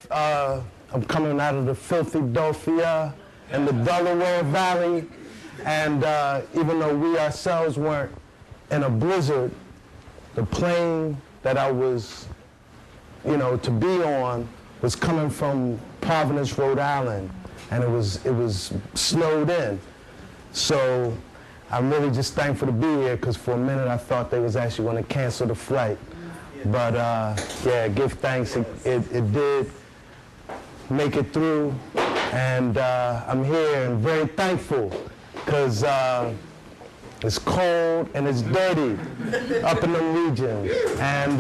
I'm coming out of the Philadelphia and the Delaware Valley, and even though we ourselves weren't in a blizzard, the plane that I was, to be on was coming from Providence, Rhode Island, and it was snowed in. So I'm really just thankful to be here, because for a minute I thought they was actually going to cancel the flight. But yeah, give thanks. It did make it through, and I'm here and very thankful, because it's cold and it's dirty up in the regions. And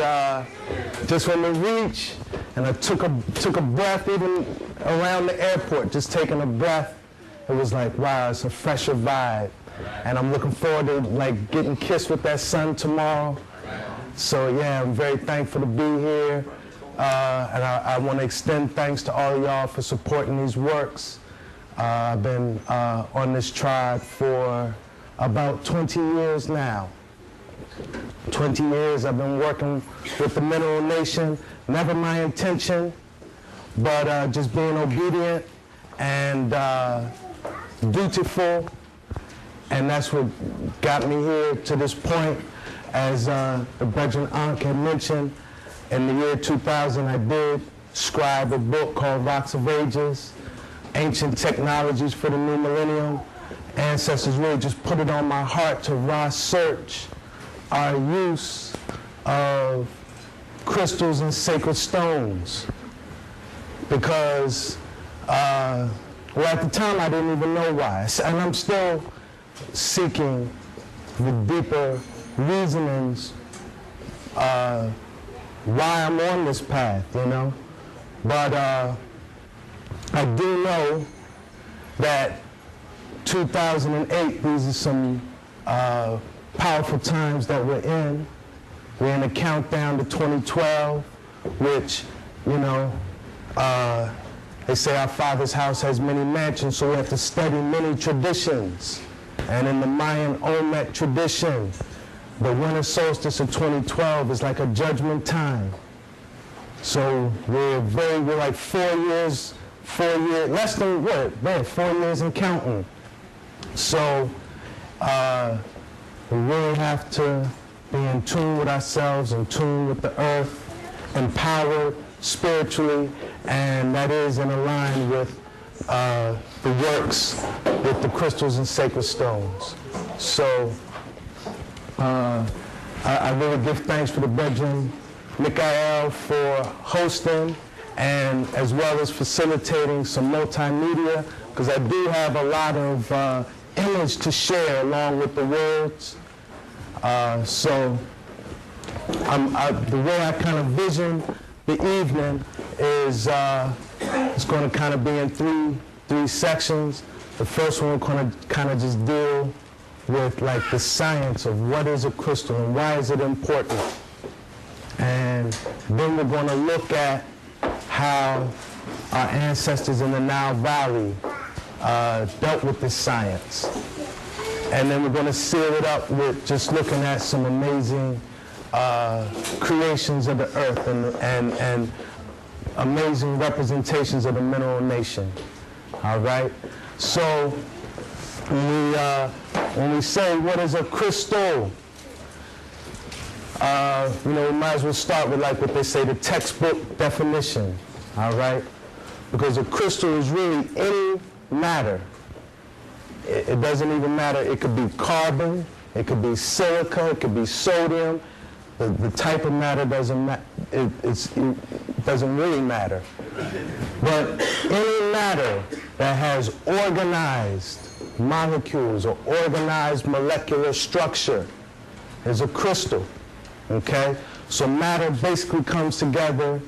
just when we reach, and I took a breath even around the airport, just taking a breath, it was like, wow, it's a fresher vibe. And I'm looking forward to getting kissed with that sun tomorrow. So yeah, I'm very thankful to be here. And I want to extend thanks to all of y'all for supporting these works. I've been on this tribe for about 20 years now. 20 years I've been working with the Mineral Nation. Never my intention, but just being obedient and dutiful. And that's what got me here to this point. As the Brethren Ankh had mentioned, in the year 2000, I did scribe a book called Rocks of Ages, Ancient Technologies for the New Millennium. Ancestors really just put it on my heart to research our use of crystals and sacred stones. Because, well, at the time I didn't even know why. And I'm still seeking the deeper reasonings why I'm on this path, But I do know that 2008, these are some powerful times that we're in. We're in a countdown to 2012, which, they say our Father's house has many mansions, so we have to study many traditions. And in the Mayan Olmec tradition, the winter solstice of 2012 is like a judgment time. So we're like 4 years, less than what? 4 years and counting. So we really have to be in tune with ourselves, in tune with the earth, empowered spiritually, and that is in line with the works with the crystals and sacred stones. So I really give thanks for the Brethren Mikael for hosting, and as well as facilitating some multimedia, because I do have a lot of image to share along with the words. So the way I kind of vision the evening is it's going to kind of be in three sections. The first one we're going to kind of just deal with the science of what is a crystal and why is it important. And then we're going to look at how our ancestors in the Nile Valley dealt with this science. And then we're going to seal it up with just looking at some amazing creations of the earth and amazing representations of the Mineral Nation. All right? So when we say what is a crystal, we might as well start with what they say, the textbook definition. All right? Because a crystal is really any matter. It doesn't even matter. It could be carbon, it could be silica, it could be sodium. The type of matter doesn't it doesn't really matter. But any matter that has organized molecules or organized molecular structure is a crystal. Okay? So matter basically comes together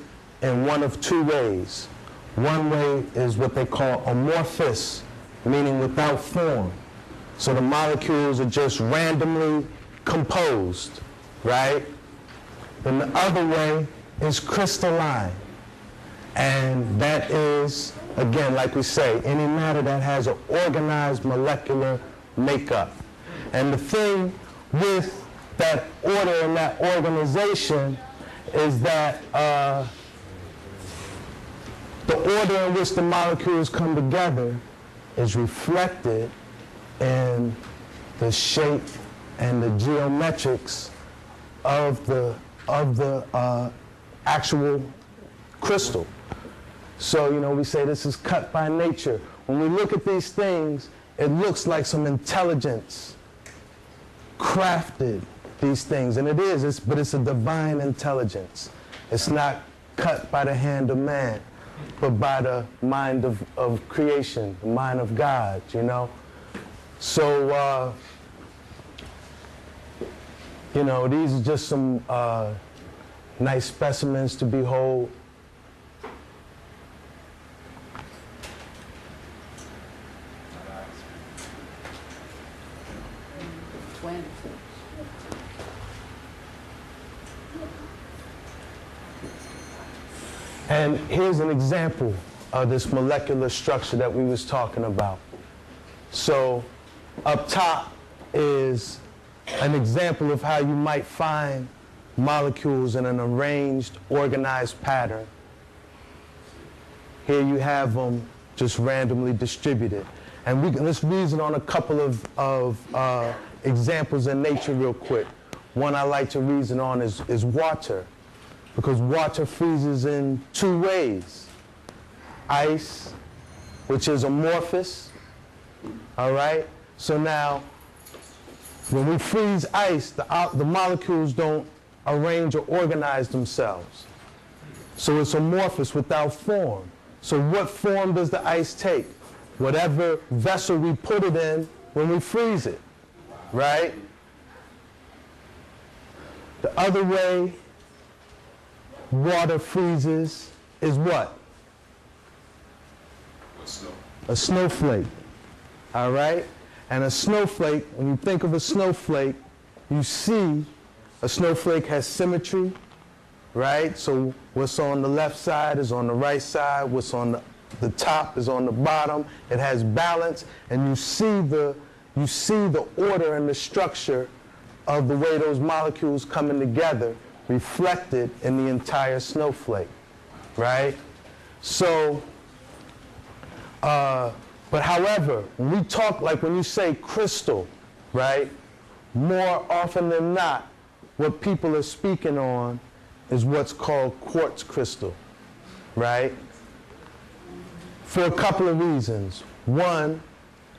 in one of two ways. One way is what they call amorphous, meaning without form. So the molecules are just randomly composed, right? Then the other way is crystalline. And that is, again, like we say, any matter that has an organized molecular makeup. And the thing with that order and that organization is that the order in which the molecules come together is reflected in the shape and the geometrics of the actual crystal. So, we say this is cut by nature. When we look at these things, it looks like some intelligence crafted these things, and it is, but it's a divine intelligence. It's not cut by the hand of man, but by the mind of creation, the mind of God, So, these are just some nice specimens to behold. And here's an example of this molecular structure that we was talking about. So up top is an example of how you might find molecules in an arranged, organized pattern. Here you have them just randomly distributed. And let's reason on a couple of examples in nature real quick. One I like to reason on is water, because water freezes in two ways. Ice, which is amorphous, all right? So now, when we freeze ice, the molecules don't arrange or organize themselves. So it's amorphous, without form. So what form does the ice take? Whatever vessel we put it in when we freeze it, right? The other way water freezes is what? A snowflake, all right? And a snowflake, when you think of a snowflake, you see a snowflake has symmetry, right? So what's on the left side is on the right side, what's on the top is on the bottom. It has balance, and you see the order and the structure of the way those molecules coming together reflected in the entire snowflake, right? So, but however, when we talk, like when you say crystal, right, more often than not, what people are speaking on is what's called quartz crystal, right? For a couple of reasons. One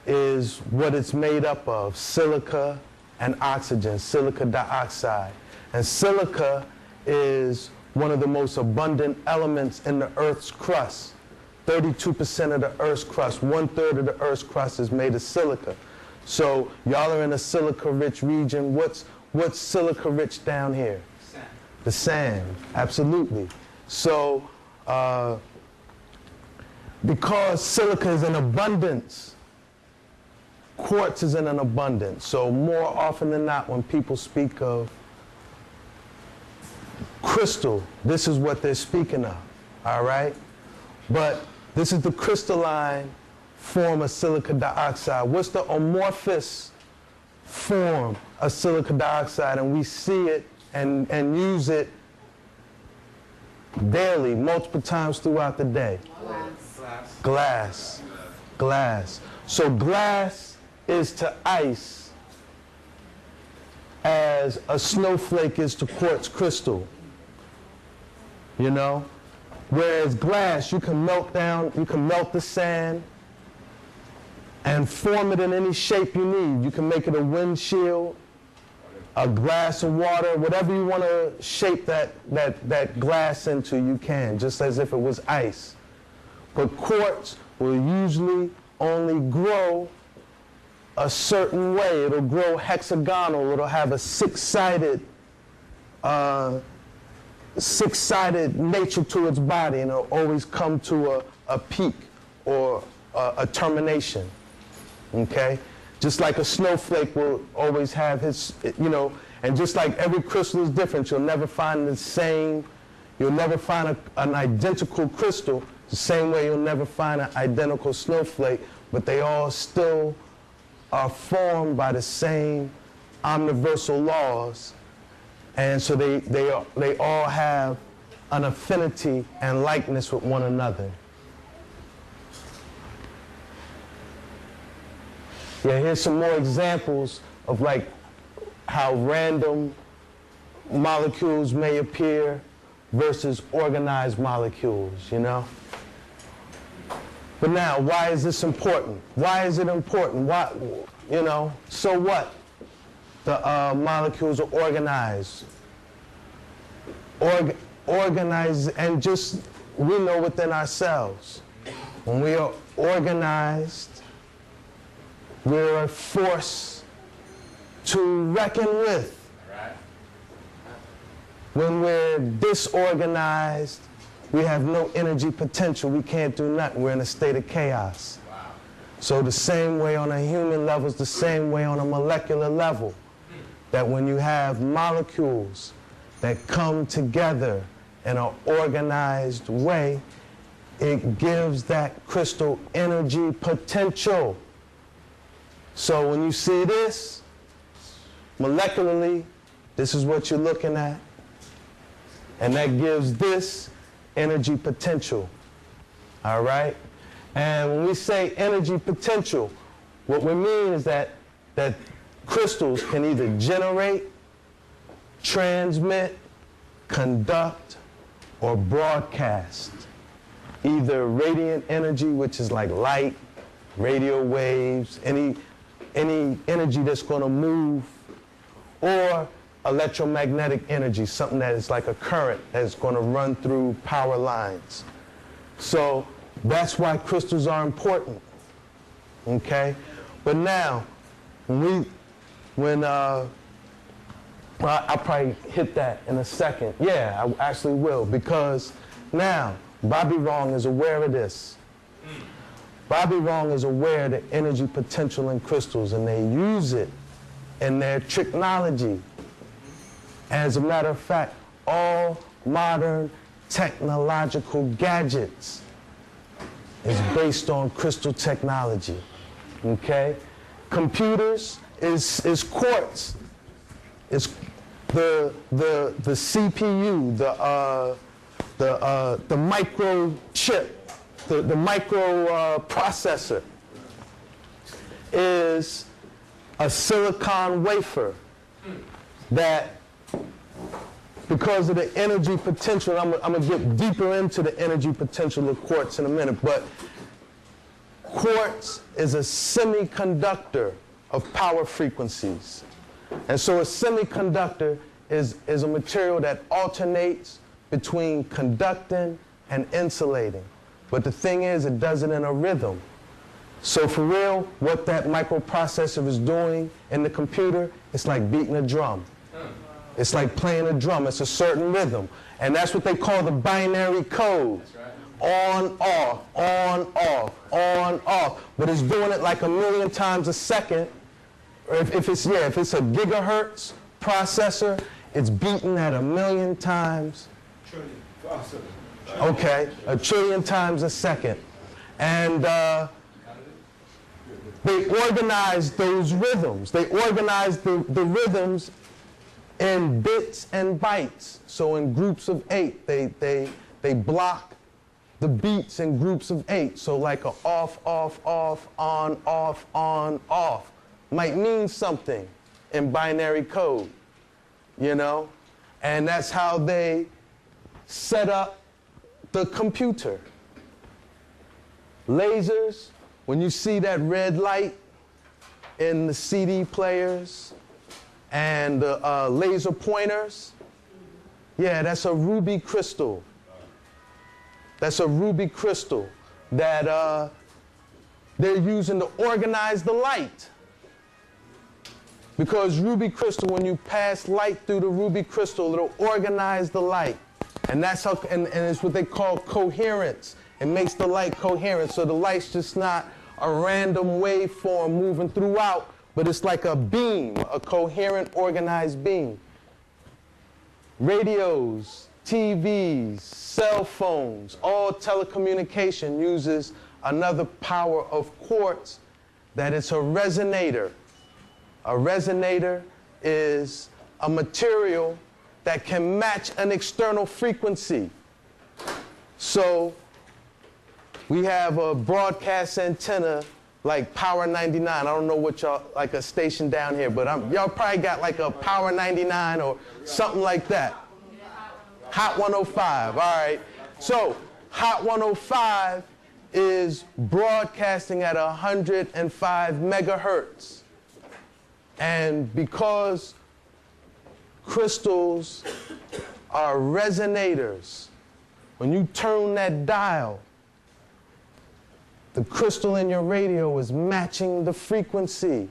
is what it's made up of, silica and oxygen, silica dioxide. And silica is one of the most abundant elements in the Earth's crust. 32% of the Earth's crust, 1/3 of the Earth's crust is made of silica. So y'all are in a silica-rich region. What's silica-rich down here? Sand. The sand, absolutely. So because silica is in abundance, quartz is in an abundance. So more often than not, when people speak of crystal, this is what they're speaking of, all right? But this is the crystalline form of silica dioxide. What's the amorphous form of silica dioxide? And we see it and use it daily, multiple times throughout the day. Glass. Glass. So glass is to ice as a snowflake is to quartz crystal. You know? Whereas glass, you can melt the sand and form it in any shape you need. You can make it a windshield, a glass of water, whatever you want to shape that glass into, you can, just as if it was ice. But quartz will usually only grow a certain way. It'll grow hexagonal. It'll have a six-sided nature to its body, and it'll always come to a peak or a termination, okay? Just like a snowflake will always have his, and just like every crystal is different, you'll never find an identical crystal, the same way you'll never find an identical snowflake, but they all still are formed by the same omniversal laws. And so they all have an affinity and likeness with one another. Yeah, here's some more examples of like how random molecules may appear versus organized molecules, you know? But now, why is this important? Why is it important? Why, you know, so what? The molecules are organized. Organized, and just, we know within ourselves, when we are organized, we're a force to reckon with. When we're disorganized, we have no energy potential. We can't do nothing. We're in a state of chaos. Wow. So the same way on a human level is the same way on a molecular level. That when you have molecules that come together in an organized way, it gives that crystal energy potential. So when you see this, molecularly, this is what you're looking at. And that gives this energy potential. All right? And when we say energy potential, what we mean is that crystals can either generate, transmit, conduct, or broadcast either radiant energy, which is like light, radio waves, any energy that's going to move, or electromagnetic energy, something that is like a current that's going to run through power lines. So that's why crystals are important. Okay? But now, I'll probably hit that in a second. Yeah, I actually will, because now Bobby Wrong is aware of this. Bobby Wrong is aware of the energy potential in crystals, and they use it in their technology. As a matter of fact, all modern technological gadgets is based on crystal technology. Okay? Computers is quartz. It's the CPU, the microchip, the micro processor is a silicon wafer that, because of the energy potential, I'm going to get deeper into the energy potential of quartz in a minute, but quartz is a semiconductor of power frequencies. And so a semiconductor is a material that alternates between conducting and insulating. But the thing is, it does it in a rhythm. So for real, what that microprocessor is doing in the computer, it's like beating a drum. It's like playing a drum. It's a certain rhythm. And that's what they call the binary code. That's right. On, off, on, off, on, off. But it's doing it like 1,000,000 times a second. Or if it's a gigahertz processor, it's beating at 1,000,000 times. Okay, 1,000,000,000,000 times a second. And they organize those rhythms. They organize the rhythms in bits and bytes. So in groups of 8, they block the beats in groups of 8. So like a off, off, off, on, off might mean something in binary code, you know? And that's how they set up the computer. Lasers, when you see that red light in the CD players, and the laser pointers, yeah, that's a ruby crystal. That's a ruby crystal that they're using to organize the light. Because ruby crystal, when you pass light through the ruby crystal, it'll organize the light. And that's how, and it's what they call coherence. It makes the light coherent. So the light's just not a random waveform moving throughout, but it's like a beam, a coherent, organized beam. Radios, TVs, cell phones, all telecommunication uses another power of quartz, that it's a resonator. A resonator is a material that can match an external frequency. So we have a broadcast antenna like Power 99. I don't know what y'all, like a station down here, but y'all probably got like a Power 99 or something like that. Hot 105, all right. So Hot 105 is broadcasting at 105 megahertz. And because crystals are resonators, when you turn that dial, the crystal in your radio is matching the frequency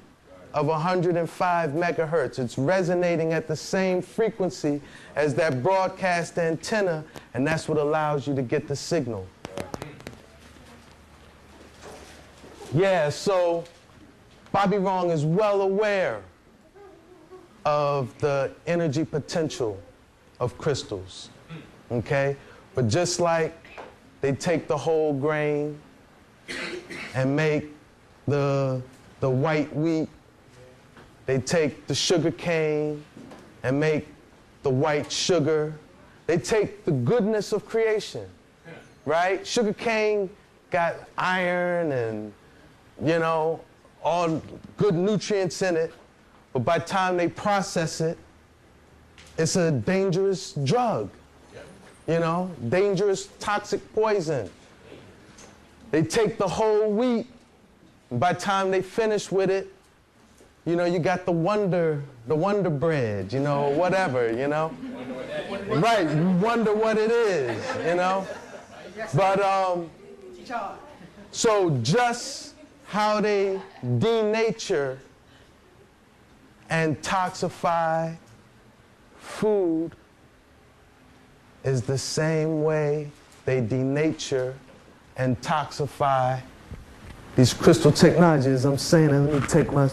of 105 megahertz. It's resonating at the same frequency as that broadcast antenna, and that's what allows you to get the signal. Yeah, so Bobby Wrong is well aware of the energy potential of crystals, okay? But just like they take the whole grain and make the white wheat, they take the sugar cane and make the white sugar. They take the goodness of creation, right? Sugar cane got iron and, you know, all good nutrients in it, but by the time they process it, it's a dangerous drug, you know, dangerous toxic poison. They take the whole wheat, and by the time they finish with it, you know, you got the wonder bread, you know, whatever, you know. Right, you wonder what it is, you know. But, so just how they denature and toxify food is the same way they denature and toxify these crystal technologies. I'm saying that, let me take my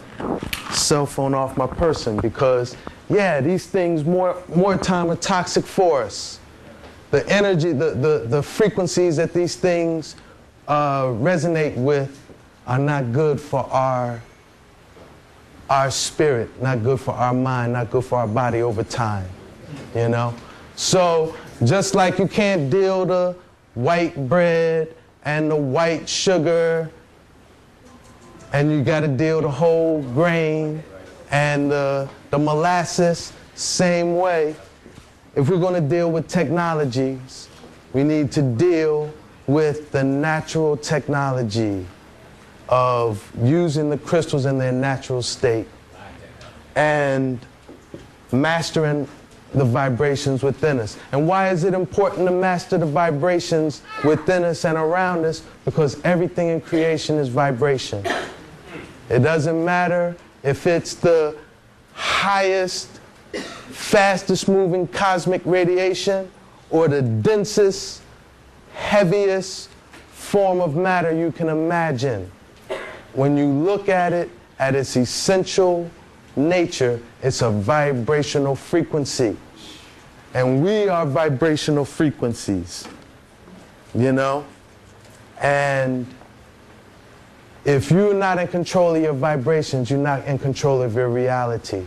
cell phone off my person because, yeah, these things more time are toxic for us. The energy, the frequencies that these things resonate with are not good for our spirit, not good for our mind, not good for our body over time, you know? So just like you can't deal the white bread and the white sugar, and you got to deal the whole grain and the molasses, same way. If we're going to deal with technologies, we need to deal with the natural technology of using the crystals in their natural state and mastering the vibrations within us. And why is it important to master the vibrations within us and around us? Because everything in creation is vibration. It doesn't matter if it's the highest, fastest moving cosmic radiation or the densest, heaviest form of matter you can imagine. When you look at it at its essential nature, it's a vibrational frequency. And we are vibrational frequencies, you know? And if you're not in control of your vibrations, you're not in control of your reality.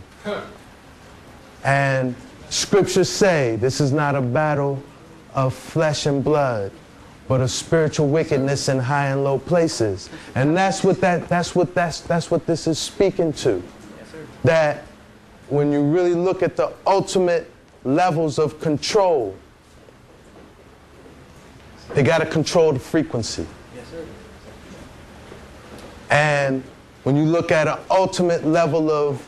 And scriptures say this is not a battle of flesh and blood, but of spiritual wickedness in high and low places. And that's what this is speaking to. Yes, sir. That when you really look at the ultimate levels of control, they got to control the frequency. Yes, sir. And when you look at an ultimate level of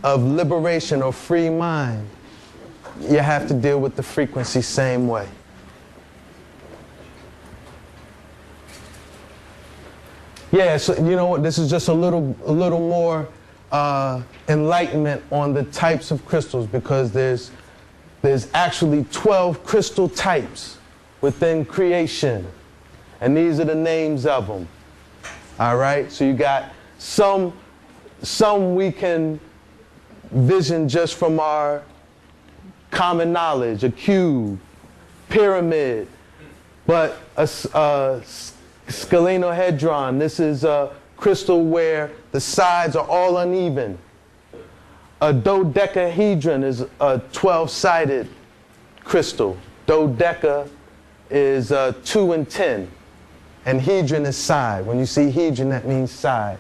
liberation or free mind, you have to deal with the frequency same way. Yeah, so you know what, this is just a little more enlightenment on the types of crystals, because there's actually 12 crystal types within creation. And these are the names of them. All right, so you got some we can vision just from our common knowledge, a cube, pyramid, but a scalenohedron. This is a crystal where the sides are all uneven. A dodecahedron is a 12-sided crystal. Dodeca is 2 and 10. and hedron is side. When you see hedron, that means side.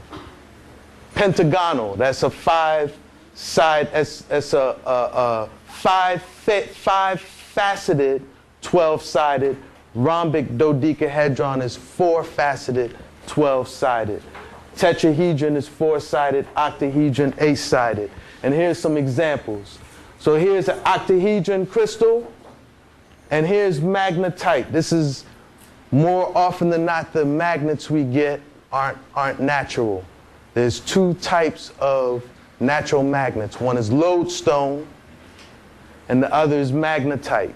Pentagonal, that's a five-side, that's a five-faceted, 12-sided. Rhombic dodecahedron is four-faceted, 12-sided. Tetrahedron is four-sided, octahedron, eight-sided. And here's some examples. So here's an octahedron crystal, and here's magnetite. This is more often than not the magnets we get aren't natural. There's two types of natural magnets. One is lodestone, and the other is magnetite.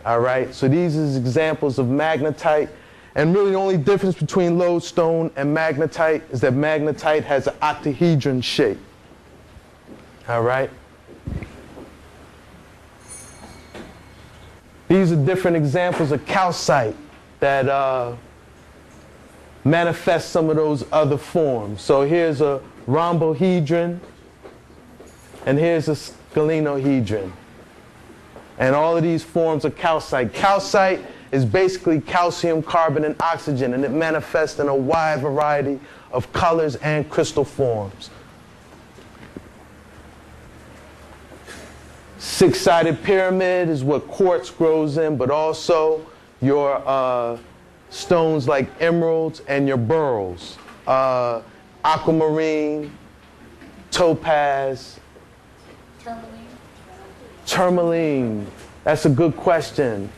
All right, so these are examples of magnetite. And really the only difference between lodestone and magnetite is that magnetite has an octahedron shape. All right. These are different examples of calcite that manifest some of those other forms. So here's a rhombohedron, and here's a scalenohedron. And all of these forms of calcite. Calcite is basically calcium, carbon, and oxygen, and it manifests in a wide variety of colors and crystal forms. Six-sided pyramid is what quartz grows in, but also your stones like emeralds and your beryls. Aquamarine, topaz. Tourmaline, that's a good question.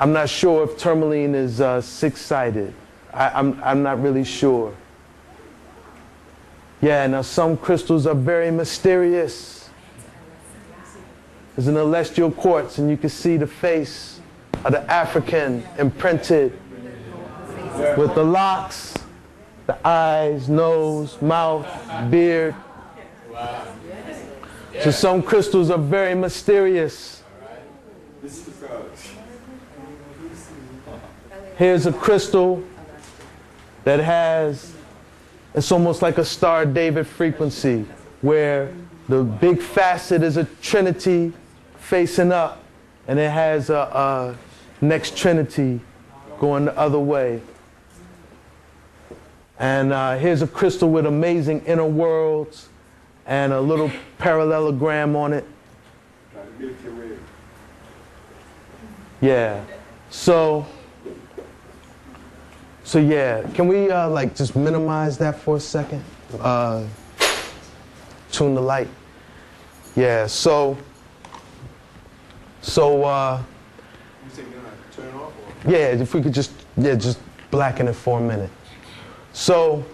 I'm not sure if tourmaline is six-sided. I'm not really sure. Yeah, now some crystals are very mysterious. There's an celestial quartz, and you can see the face of the African imprinted with the locks, the eyes, nose, mouth, beard. So some crystals are very mysterious. Here's a crystal that has, it's almost like a Star David frequency, where the big facet is a trinity facing up, and it has a next trinity going the other way. And here's a crystal with amazing inner worlds and a little parallelogram on it. Yeah. So yeah, can we like just minimize that for a second? Tune the light. Yeah. So. You say turn it off? Or? Yeah. If we could just blacken it for a minute. So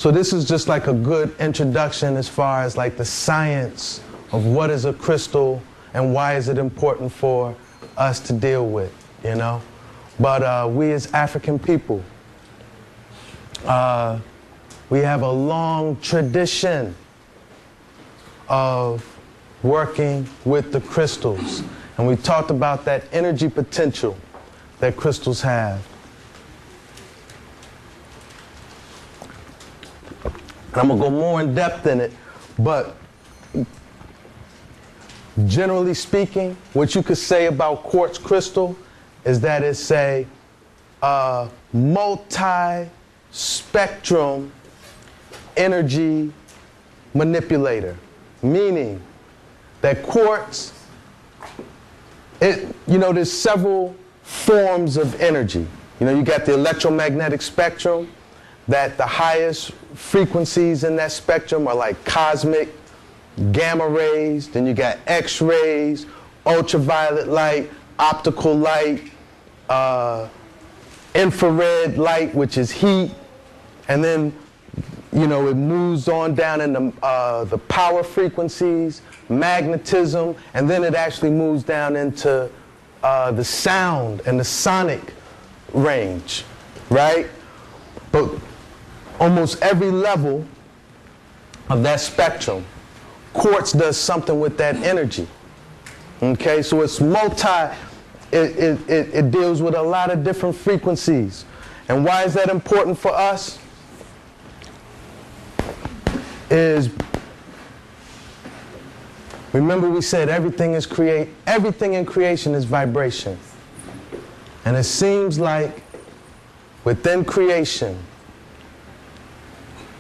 this is just like a good introduction as far as like the science of what is a crystal and why is it important for us to deal with, you know? But we as African people, we have a long tradition of working with the crystals. And we talked about that energy potential that crystals have. And I'm going to go more in depth in it, but generally speaking, what you could say about quartz crystal is that it's a multi-spectrum energy manipulator, meaning that quartz, there's several forms of energy. You got the electromagnetic spectrum, that the highest frequencies in that spectrum are like cosmic, gamma rays, then you got X-rays, ultraviolet light, optical light, infrared light, which is heat, and then it moves on down in the power frequencies, magnetism, and then it actually moves down into the sound and the sonic range, right? But almost every level of that spectrum, quartz does something with that energy. Okay, so it's it deals with a lot of different frequencies. And why is that important for us? Remember we said everything in creation is vibration. And it seems like within creation,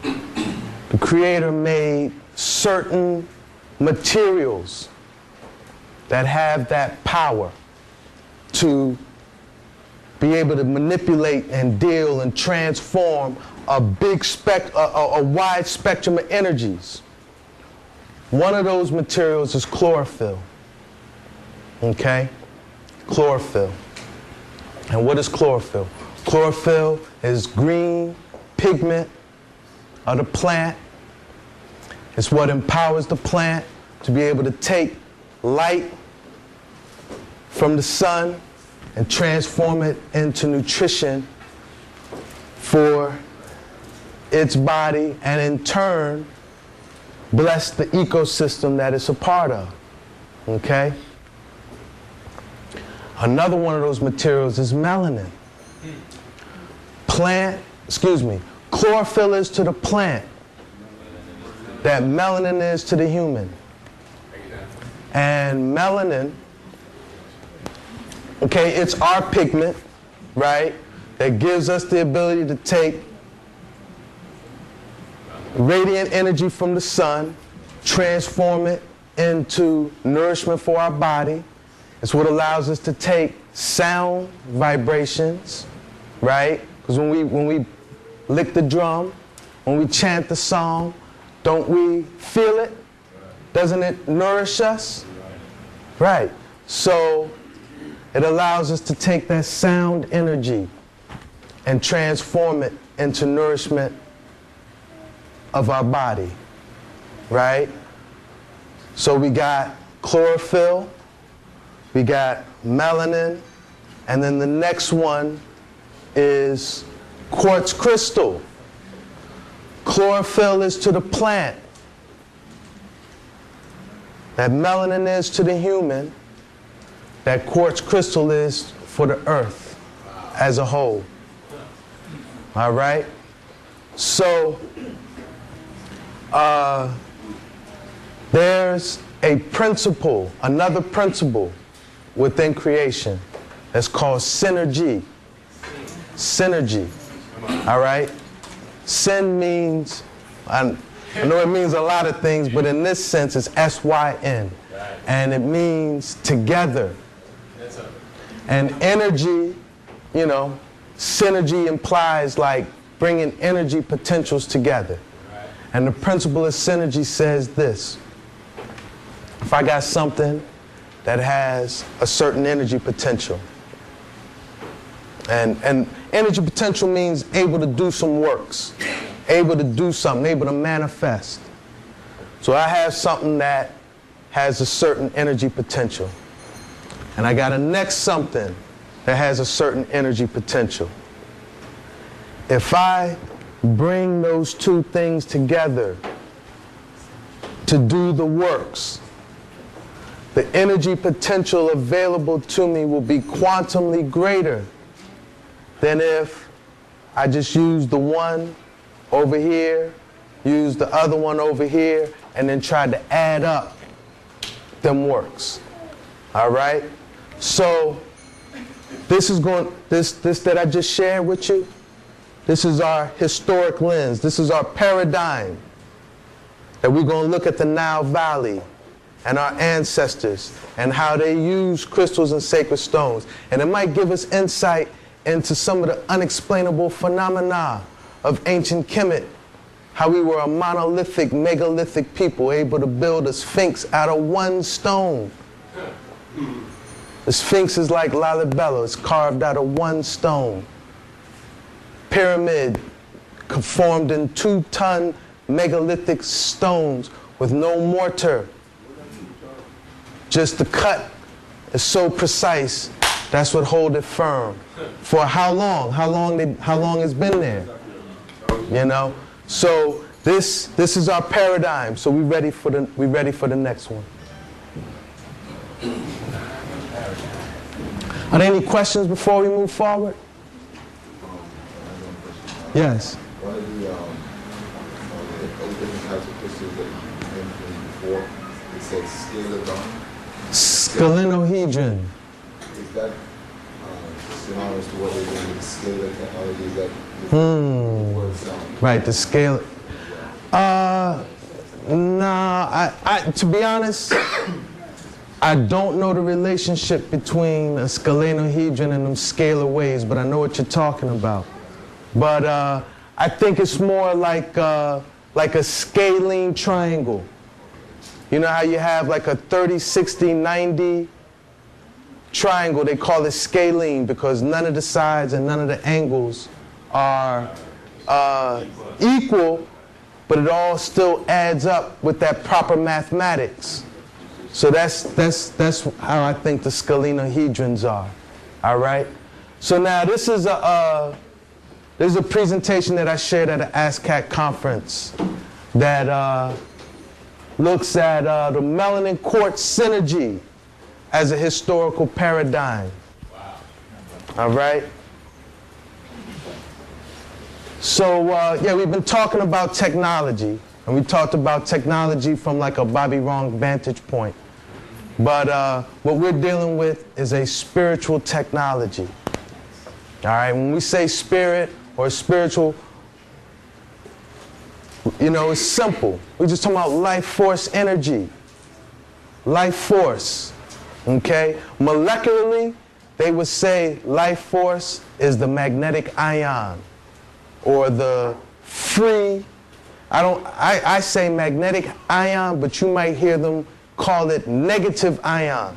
the Creator made certain materials that have that power to be able to manipulate and deal and transform a wide spectrum of energies. One of those materials is chlorophyll. Okay? Chlorophyll. And what is chlorophyll? Chlorophyll is green pigment of the plant. It's what empowers the plant to be able to take light from the sun and transform it into nutrition for its body, and in turn bless the ecosystem that it's a part of. Okay? Another one of those materials is melanin. Chlorophyll is to the plant that melanin is to the human. And melanin, okay, it's our pigment, right, that gives us the ability to take radiant energy from the sun, transform it into nourishment for our body. It's what allows us to take sound vibrations, right? Because when we lick the drum, when we chant the song, don't we feel it? Doesn't it nourish us? Right. So it allows us to take that sound energy and transform it into nourishment of our body, right? So we got chlorophyll, we got melanin, and then the next one is quartz crystal. Chlorophyll is to the plant, that melanin is to the human, that quartz crystal is for the earth as a whole. All right? So, there's a principle, another principle within creation that's called synergy. Synergy. All right? Syn means, I know it means a lot of things, but in this sense it's S-Y-N. And it means together. And energy, you know, synergy implies like bringing energy potentials together. And the principle of synergy says this: if I got something that has a certain energy potential, and energy potential means able to do some works, able to do something, able to manifest. So I have something that has a certain energy potential, and I got a next something that has a certain energy potential. If I bring those two things together to do the works, the energy potential available to me will be quantumly greater than if I just use the one over here, use the other one over here, and then try to add up them works. All right? So this that I just shared with you, this is our historic lens. This is our paradigm that we're going to look at the Nile Valley and our ancestors and how they use crystals and sacred stones. And it might give us insight into some of the unexplainable phenomena of ancient Kemet, how we were a monolithic, megalithic people able to build a sphinx out of one stone. The sphinx is like Lalibela, it's carved out of one stone. Pyramid formed in 2-ton megalithic stones with no mortar. Just the cut is so precise, that's what hold it firm. For how long? How long it's been there? You know? So this is our paradigm. So we ready for the next one. Are there any questions before we move forward? Yes. One of the different types of crystals that you mentioned before, it said scalidon. Scalinohedron. Is that honor as to what they're doing with the scalar technology that word sound. Right, the scale. To be honest, I don't know the relationship between a scalenohedron and them scalar waves, but I know what you're talking about. But I think it's more like a scalene triangle. You know how you have like a 30, 60, 90 triangle? They call it scalene because none of the sides and none of the angles are equal, but it all still adds up with that proper mathematics. So that's how I think the scalenohedrons are. All right. So now this is a presentation that I shared at an ASCAC conference that looks at the melanin quartz synergy as a historical paradigm. Wow. All right. So yeah, we've been talking about technology, and we talked about technology from like a Bobby Wrong vantage point. But what we're dealing with is a spiritual technology. All right, when we say spirit or spiritual, you know, it's simple. We're just talking about life force energy. Life force, okay? Molecularly, they would say life force is the magnetic ion or the free, I say magnetic ion, but you might hear them call it negative ion.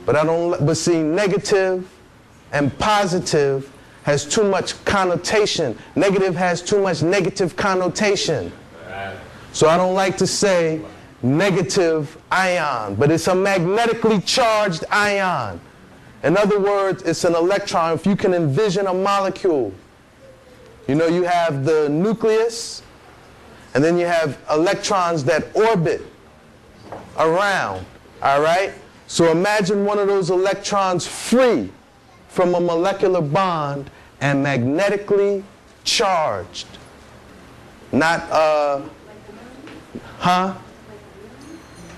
But see, negative and positive has too much connotation. Negative has too much negative connotation. So I don't like to say negative ion, but it's a magnetically charged ion. In other words, it's an electron. If you can envision a molecule, you know, you have the nucleus, and then you have electrons that orbit around, all right? So imagine one of those electrons free from a molecular bond and magnetically charged. Not,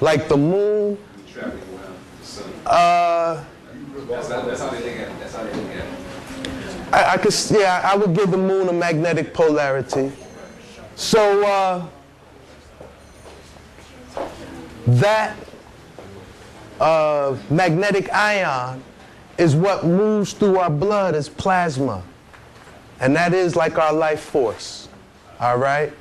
like the moon? Traveling around the sun. That's how they think of it. That's how they think of it. I would give the moon a magnetic polarity. So that magnetic ion is what moves through our blood as plasma. And that is like our life force. All right?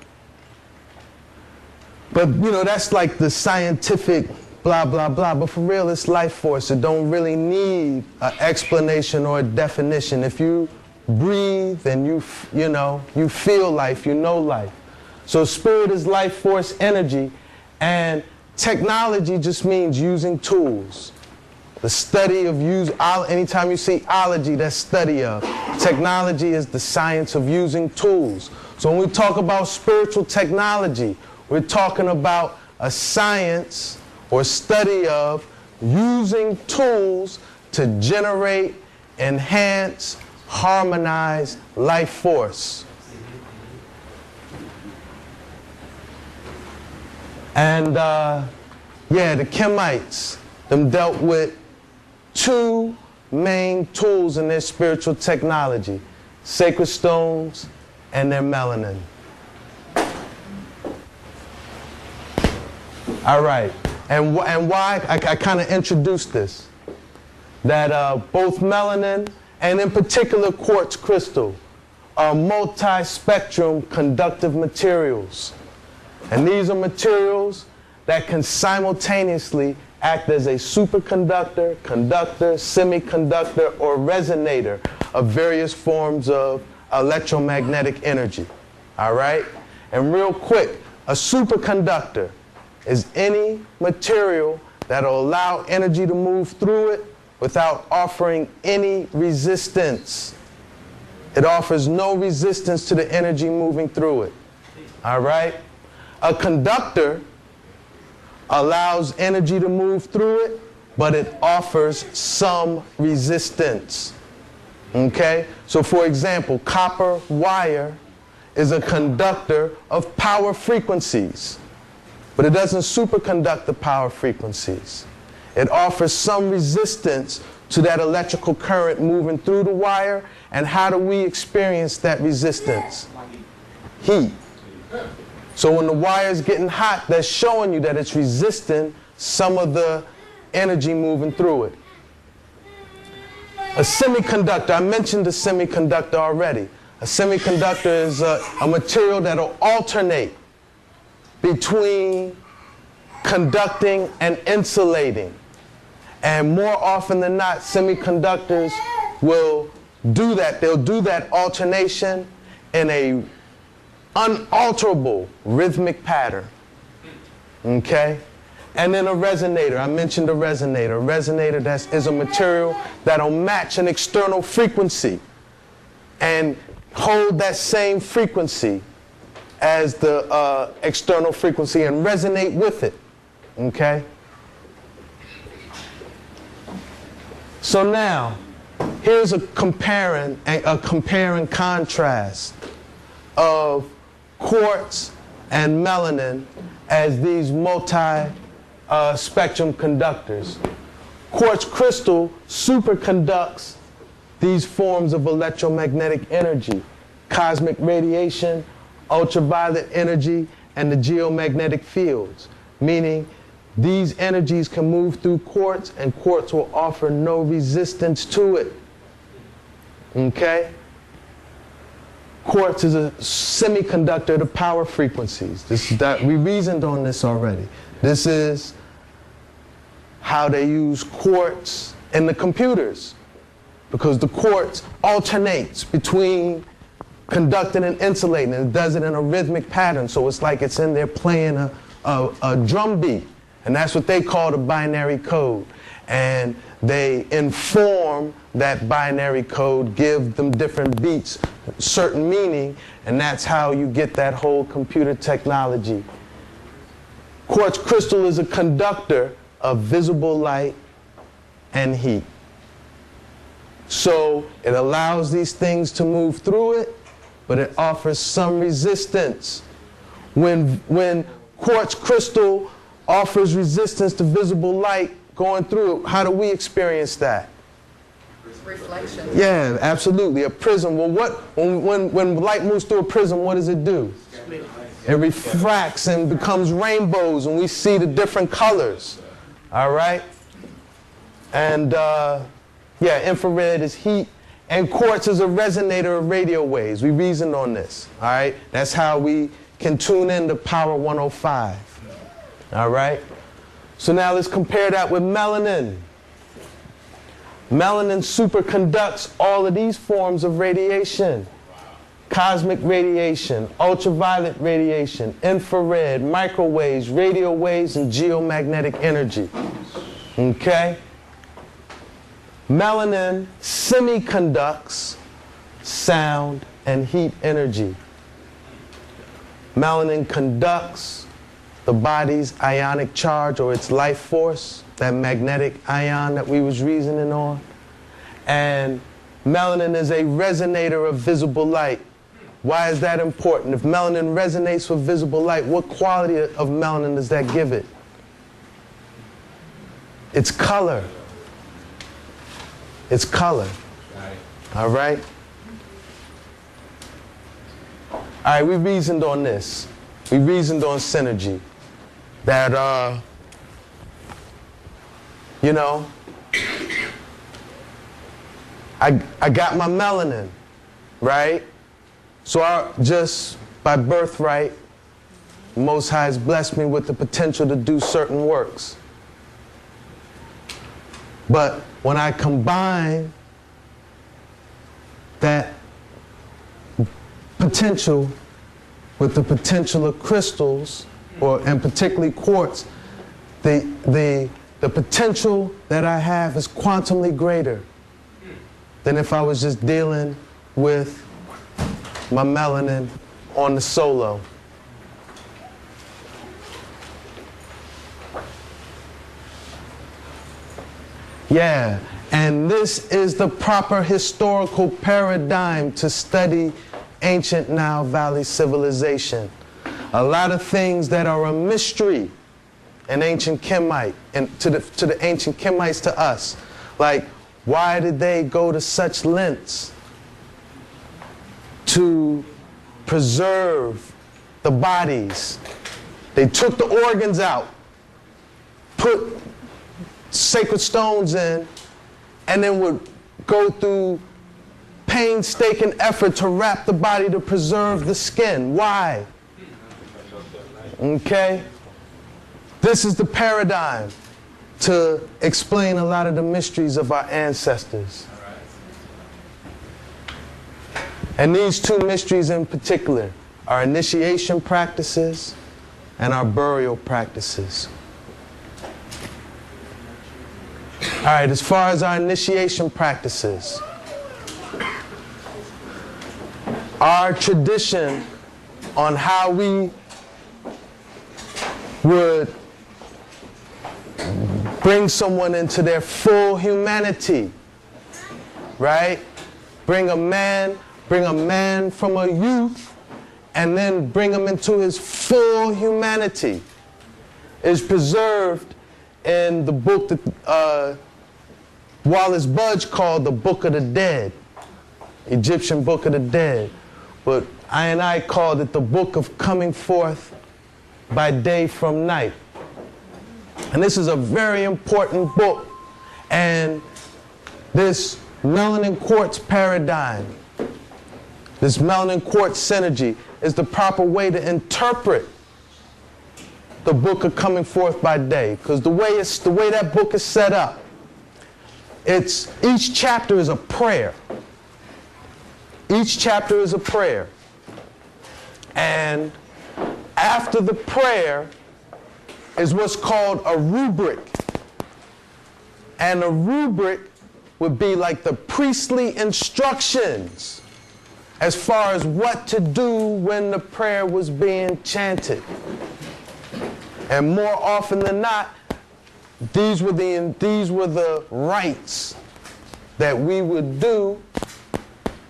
But, you know, that's like the scientific blah, blah, blah. But for real, it's life force. It don't really need an explanation or a definition. If you breathe and you feel life, you know life. So spirit is life force energy, and technology just means using tools. The study of anytime you see ology, that's study of. Technology is the science of using tools. So when we talk about spiritual technology, we're talking about a science or study of using tools to generate, enhance, harmonize life force. And yeah, the Kemites, them dealt with two main tools in their spiritual technology: sacred stones and their melanin. All right, and why I kind of introduced this, that both melanin and in particular quartz crystal are multi-spectrum conductive materials. And these are materials that can simultaneously act as a superconductor, conductor, semiconductor, or resonator of various forms of electromagnetic energy. All right? And real quick, a superconductor is any material that will allow energy to move through it without offering any resistance. It offers no resistance to the energy moving through it. All right? A conductor allows energy to move through it, but it offers some resistance. Okay? So for example, copper wire is a conductor of power frequencies, but it doesn't superconduct the power frequencies. It offers some resistance to that electrical current moving through the wire. And how do we experience that resistance? Heat. So when the wire is getting hot, that's showing you that it's resisting some of the energy moving through it. A semiconductor, I mentioned the semiconductor already. A semiconductor is a material that will alternate between conducting and insulating. And more often than not, semiconductors will do that. They'll do that alternation in a unalterable rhythmic pattern. Okay? And then a resonator. I mentioned a resonator. A resonator is a material that'll match an external frequency and hold that same frequency as the external frequency and resonate with it. Okay? So now, here's a compare and contrast of quartz and melanin as these multi-spectrum conductors. Quartz crystal superconducts these forms of electromagnetic energy, cosmic radiation, ultraviolet energy, and the geomagnetic fields, meaning these energies can move through quartz and quartz will offer no resistance to it. Okay? Quartz is a semiconductor to power frequencies. We reasoned on this already. This is how they use quartz in the computers, because the quartz alternates between conducting and insulating, and it does it in a rhythmic pattern, so it's like it's in there playing a drum beat, and that's what they call the binary code. And they inform that binary code, give them different beats, certain meaning, and that's how you get that whole computer technology. Quartz crystal is a conductor of visible light and heat. So it allows these things to move through it, but it offers some resistance. When quartz crystal offers resistance to visible light going through it, how do we experience that? Reflection. Yeah, absolutely. A prism. Well, when light moves through a prism, what does it do? It refracts and becomes rainbows, and we see the different colors. All right? And yeah, infrared is heat, and quartz is a resonator of radio waves. We reasoned on this. All right? That's how we can tune in to Power 105. All right? So now let's compare that with melanin. Melanin superconducts all of these forms of radiation. Cosmic radiation, ultraviolet radiation, infrared, microwaves, radio waves, and geomagnetic energy. Okay? Melanin semiconducts sound and heat energy. Melanin conducts the body's ionic charge, or its life force, that magnetic ion that we was reasoning on. And melanin is a resonator of visible light. Why is that important? If melanin resonates with visible light, what quality of melanin does that give it? It's color. It's color. All right? All right, we reasoned on this. We reasoned on synergy. That, you know, I got my melanin, right? So I just, by birthright, Most High has blessed me with the potential to do certain works. But when I combine that potential with the potential of crystals, and particularly quartz, the potential that I have is quantumly greater than if I was just dealing with my melanin on the solo. Yeah, and this is the proper historical paradigm to study ancient Nile Valley civilization. A lot of things that are a mystery in ancient Kemite, and to the ancient Kemites to us, like Why did they go to such lengths to preserve the bodies? They took the organs out, put sacred stones in, and then would go through painstaking effort to wrap the body to preserve the skin. Why? Okay? This is the paradigm to explain a lot of the mysteries of our ancestors. And these two mysteries in particular, our initiation practices and our burial practices. All right, as far as our initiation practices, our tradition on how we would bring someone into their full humanity, right? Bring a man from a youth and then bring him into his full humanity is preserved in the book that Wallace Budge called the Book of the Dead, Egyptian Book of the Dead. But I called it the Book of Coming Forth by Day from Night. And this is a very important book. And this melanin quartz paradigm, this melanin quartz synergy, is the proper way to interpret the Book of Coming Forth by Day. Because the way that book is set up, each chapter is a prayer. Each chapter is a prayer. And after the prayer is what's called a rubric. And a rubric would be like the priestly instructions as far as what to do when the prayer was being chanted. And more often than not, these were the rites that we would do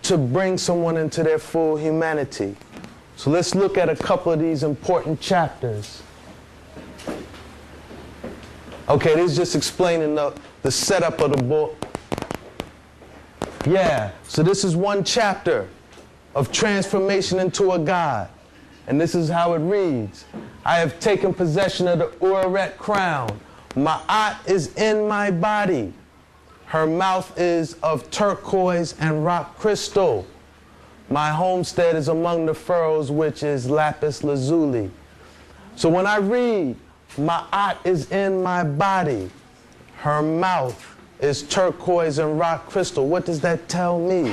to bring someone into their full humanity. So let's look at a couple of these important chapters. Okay, this is just explaining the setup of the book. Yeah, so this is one chapter of transformation into a god. And this is how it reads. I have taken possession of the Uraret crown. Ma'at is in my body. Her mouth is of turquoise and rock crystal. My homestead is among the furrows, which is lapis lazuli. So when I read, Ma'at is in my body, her mouth is turquoise and rock crystal, what does that tell me?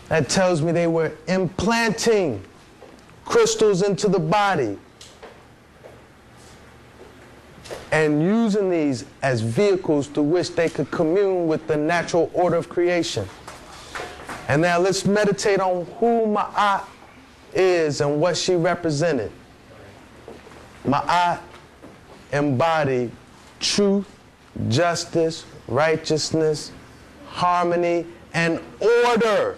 That tells me they were implanting crystals into the body and using these as vehicles through which they could commune with the natural order of creation. And now let's meditate on who Ma'at is and what she represented. Ma'at embodied truth, justice, righteousness, harmony, and order.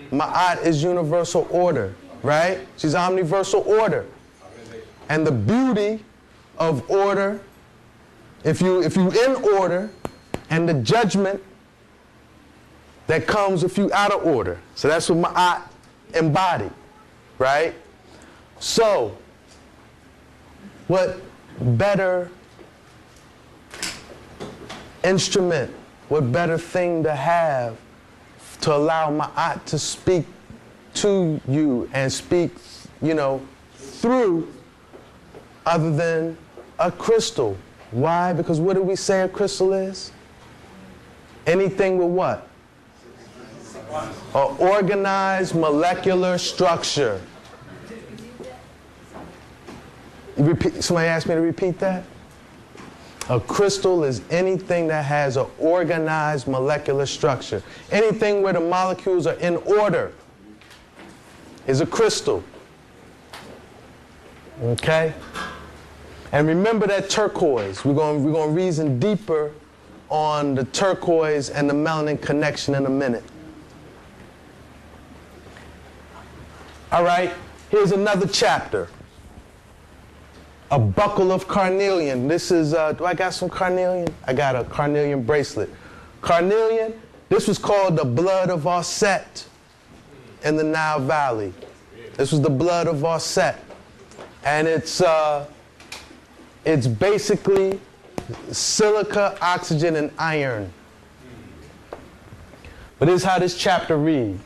Ma'at is universal order, right? She's omniversal order. And the beauty of order, if you in order, and the judgment that comes if you out of order. So that's what Ma'at embodied, right? So, what better instrument, what better thing to have to allow Ma'at to speak to you and speak, through, other than a crystal. Why? Because what do we say a crystal is? Anything with what? An organized molecular structure. Somebody asked me to repeat that? A crystal is anything that has an organized molecular structure. Anything where the molecules are in order is a crystal. Okay? And remember that turquoise. We're going to reason deeper on the turquoise and the melanin connection in a minute. All right, here's another chapter. A buckle of carnelian. This is, do I got some carnelian? I got a carnelian bracelet. Carnelian, this was called the blood of Auset in the Nile Valley. This was the blood of Auset. And it's basically silica, oxygen, and iron. But this is how this chapter reads.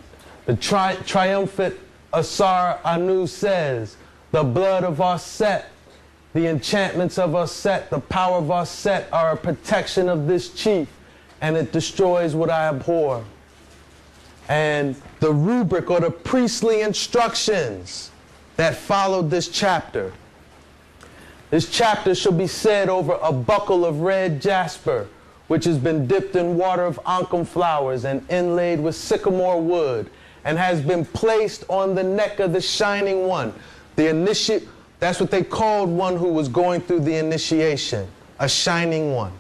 The triumphant Asar Anu says, the blood of Auset, the enchantments of Auset, the power of Auset are a protection of this chief, and it destroys what I abhor. And the rubric or the priestly instructions that followed this chapter. This chapter shall be said over a buckle of red jasper, which has been dipped in water of oncom flowers and inlaid with sycamore wood, and has been placed on the neck of the shining one. That's what they called one who was going through the initiation, a shining one.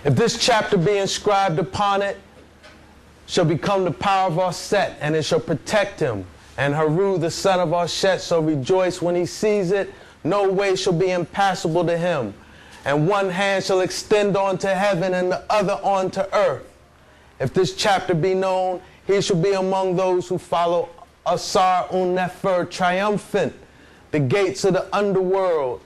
If this chapter be inscribed upon it, shall become the power of Auset, and it shall protect him. And Haru, the son of Auset, shall rejoice when he sees it. No way shall be impassable to him. And one hand shall extend on to heaven, and the other on to earth. If this chapter be known, he shall be among those who follow Asar un-Nefer triumphant. The gates of the underworld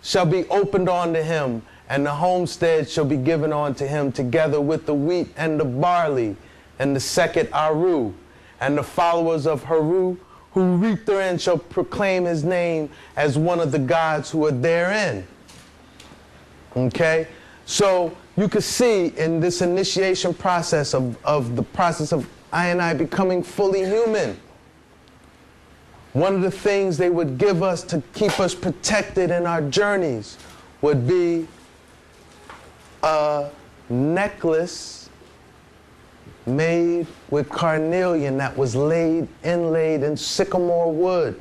shall be opened unto him, and the homestead shall be given unto him, together with the wheat and the barley, and the second Aru, and the followers of Haru who reap therein shall proclaim his name as one of the gods who are therein. Okay? So you can see in this initiation process of the process of I and I becoming fully human, one of the things they would give us to keep us protected in our journeys would be a necklace made with carnelian that was inlaid in sycamore wood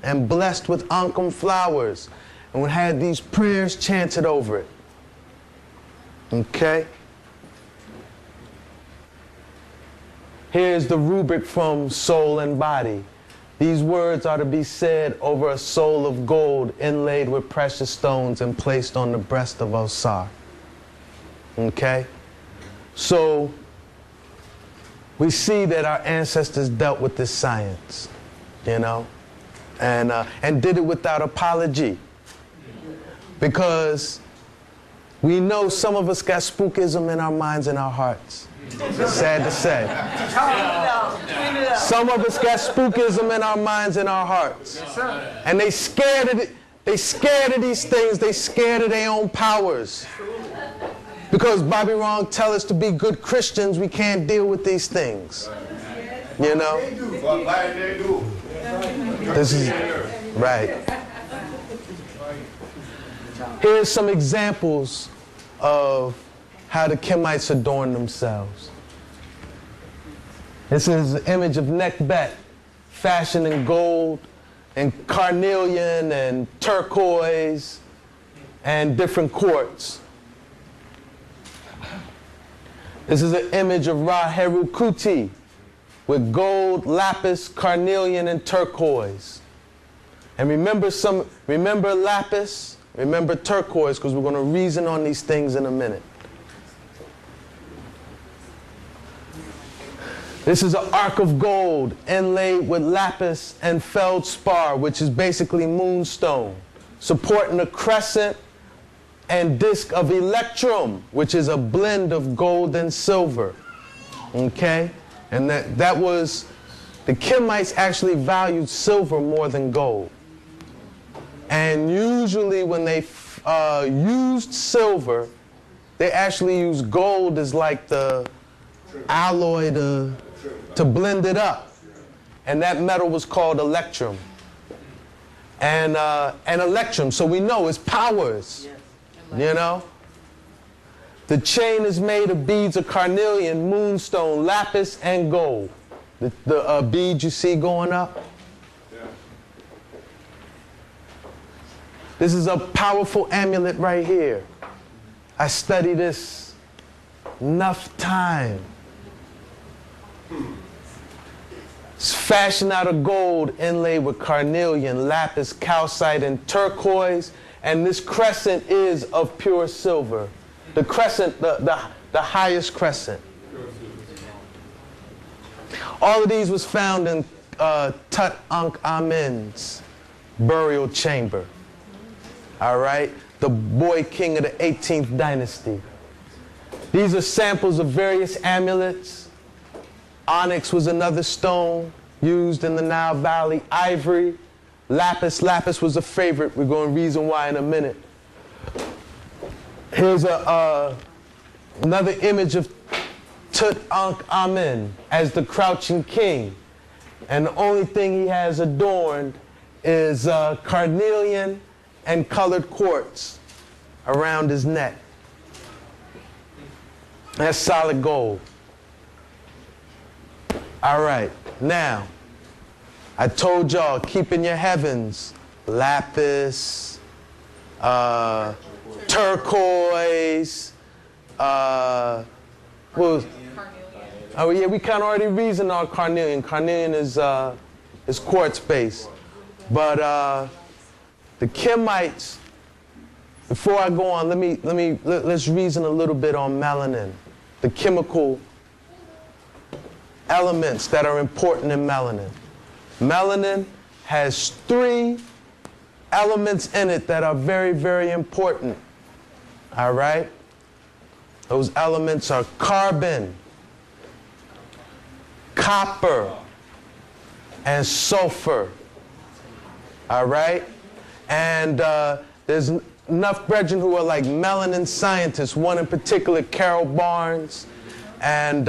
and blessed with oncom flowers, and would have these prayers chanted over it. Okay? Here's the rubric from Soul and Body. These words are to be said over a soul of gold inlaid with precious stones and placed on the breast of Osar. Okay? So we see that our ancestors dealt with this science, you know, and did it without apology. Because we know some of us got spookism in our minds and our hearts. Sad to say. Some of us got spookism in our minds and our hearts. And they scared of it. They scared of these things. They scared of their own powers. Because Bobby Wrong tell us to be good Christians, we can't deal with these things. You know? This is right. Here's some examples of how the Kemites adorn themselves. This is an image of Nekhbet, fashioned in gold and carnelian and turquoise and different quartz. This is an image of Ra Heru Kuti with gold, lapis, carnelian, and turquoise. And remember lapis, remember turquoise, because we're going to reason on these things in a minute. This is an arc of gold inlaid with lapis and feldspar, which is basically moonstone, supporting a crescent and disc of electrum, which is a blend of gold and silver. Okay? And that was, the Kemites actually valued silver more than gold. And usually when they used silver, they actually used gold as like the alloy to blend it up. And that metal was called electrum. And electrum, so we know it's powers. You know? The chain is made of beads of carnelian, moonstone, lapis, and gold. The bead you see going up. This is a powerful amulet right here. I studied this enough time. It's fashioned out of gold inlaid with carnelian, lapis, calcite, and turquoise. And this crescent is of pure silver. The crescent, the highest crescent. All of these was found in Tut Ankh Amin's burial chamber. All right? The boy king of the 18th dynasty. These are samples of various amulets. Onyx was another stone used in the Nile Valley. Ivory, lapis. Lapis was a favorite. We're going to reason why in a minute. Here's another image of Tut Ankh Amin as the crouching king. And the only thing he has adorned is carnelian and colored quartz around his neck. That's solid gold. All right, now, I told y'all, keep in your heavens, lapis, turquoise, what was, oh yeah, we kind of already reasoned on carnelian. Carnelian is quartz based. But the Kemites, before I go on, let's reason a little bit on melanin, the chemical elements that are important in melanin. Melanin has 3 elements in it that are very, very important. All right? Those elements are carbon, copper, and sulfur. All right? And there's enough brethren who are like melanin scientists, one in particular, Carol Barnes, and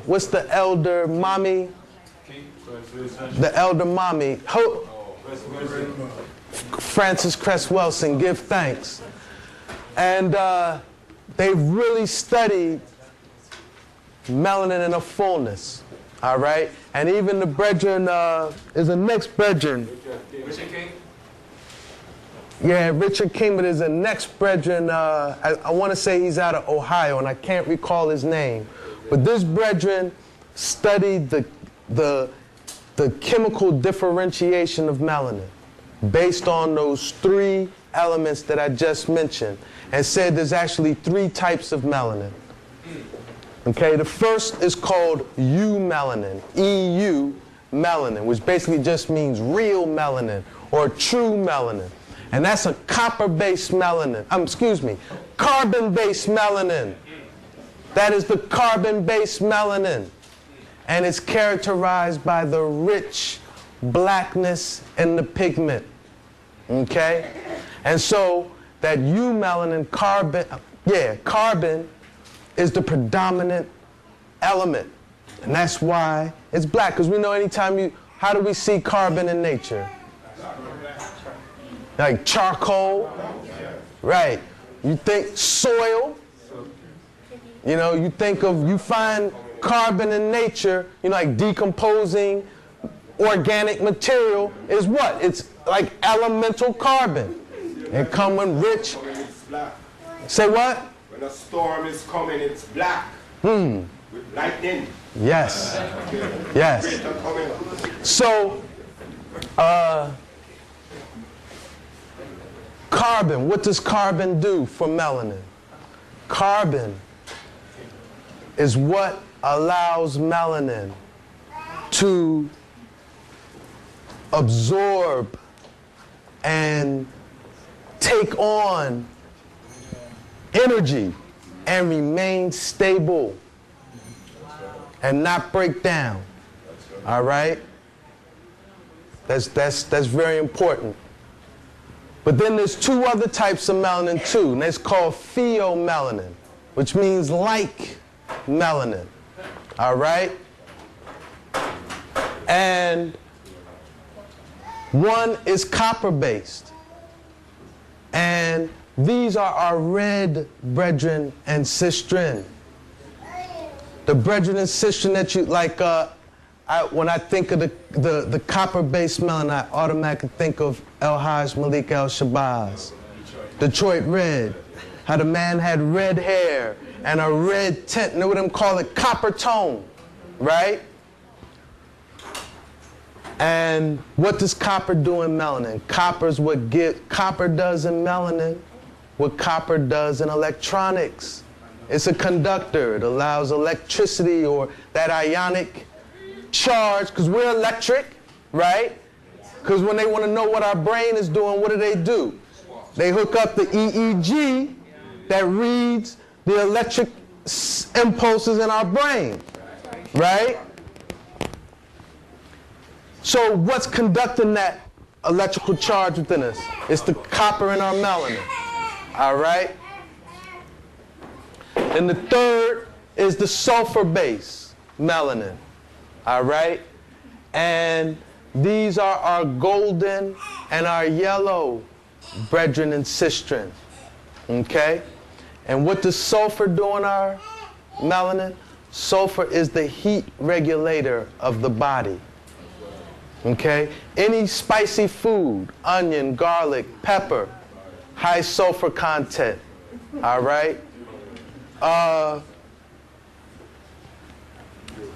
what's the elder mommy? The elder mommy. Francis Cress Wilson, give thanks. And they've really studied melanin in a fullness. All right? And even the brethren, is the next brethren. Richard King? Yeah, Richard King, but there's a next brethren, I want to say he's out of Ohio, and I can't recall his name. But this brethren studied the chemical differentiation of melanin based on those 3 elements that I just mentioned, and said there's actually 3 types of melanin. Okay, the first is called eumelanin, EU melanin, which basically just means real melanin or true melanin. And that's a copper-based melanin, carbon-based melanin. That is the carbon-based melanin. And it's characterized by the rich blackness in the pigment. Okay? And so that eumelanin, carbon is the predominant element. And that's why it's black. Because we know anytime how do we see carbon in nature? Like charcoal, right? You think soil, you find carbon in nature, like decomposing organic material is what? It's like elemental carbon. It come when rich. It's black. Say what? When a storm is coming, it's black. With lightning. Yes. Yes. So, carbon, what does carbon do for melanin? Carbon is what allows melanin to absorb and take on energy and remain stable and not break down. All right? That's very important. But then there's 2 other types of melanin too, and it's called pheomelanin, which means like melanin. All right? And one is copper-based. And these are our red brethren and sistren. The brethren and sistren that you, like, when I think of the copper-based melanin, I automatically think of El-Hajj Malik El-Shabazz. Detroit Red. How the man had red hair and a red tint. You know what them call it? Copper tone, right? And what does copper do in melanin? Copper does in melanin what copper does in electronics. It's a conductor. It allows electricity or that ionic charge, because we're electric, right? Because when they want to know what our brain is doing, what do? They hook up the EEG that reads the electric impulses in our brain, right? So what's conducting that electrical charge within us? It's the copper in our melanin, all right? And the third is the sulfur-based melanin, all right? And these are our golden and our yellow brethren and sistren, okay? And what does sulfur do in our melanin? Sulfur is the heat regulator of the body, okay? Any spicy food, onion, garlic, pepper, high sulfur content, all right?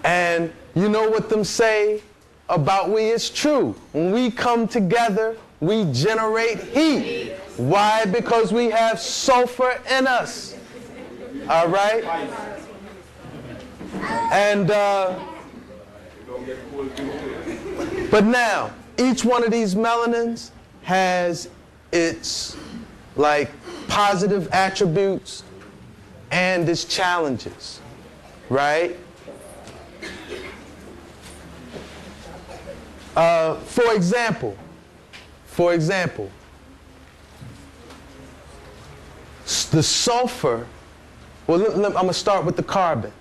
And you know what them say about we is true. When we come together, we generate heat. Why? Because we have sulfur in us. All right? And, but now, each one of these melanins has its, like, positive attributes and its challenges, right? For example, the sulfur, well, I'm going to start with the carbon.